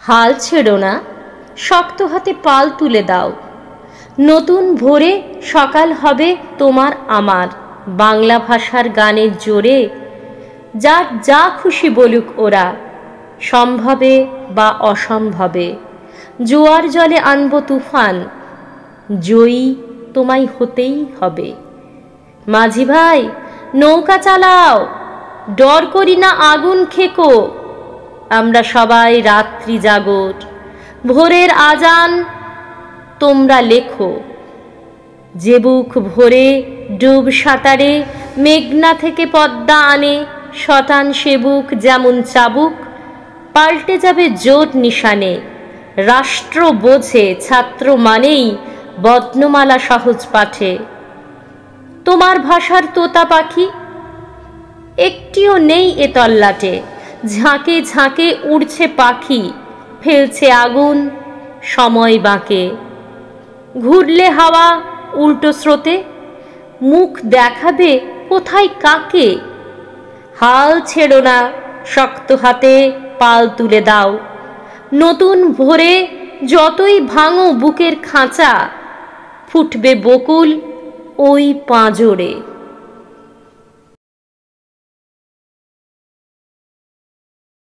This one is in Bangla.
হাল ছেড়ো না, শক্ত হাতে পাল তুলে দাও। নতুন ভোরে সকাল হবে তোমার আমার, বাংলা ভাষার গানের জোরে। যার যা খুশি বলুক ওরা, সম্ভবে বা অসম্ভবে। জোয়ার জলে আনব তুফান, জয়ী তোমায় হতেই হবে। মাঝি ভাই নৌকা চালাও, ডর করি না আগুন খেকো। আমরা সবাই রাত্রি জাগর, ভোরের আজান তোমরা লেখো। যে বুক ভরে ডুব সাঁতারে মেঘনা থেকে পদ্মা আনে, শতান সে বুক যেমন চাবুক পাল্টে যাবে জোট নিশানে। রাষ্ট্র বোঝে ছাত্র মানেই বর্ণমালা সহজ পাঠে। তোমার ভাষার তোতা পাখি একটিও নেই এ তল্লাটে। ঝাঁকে ঝাঁকে উড়ছে পাখি, ফেলছে আগুন সময় বাঁকে। ঘুরলে হাওয়া উল্টো স্রোতে, মুখ দেখাবে কোথায় কাকে। হাল ছেড়ো না, শক্ত হাতে পাল তুলে দাও। নতুন ভোরে যতই ভাঙো বুকের খাঁচা, ফুটবে বকুল ওই পাঁজরে।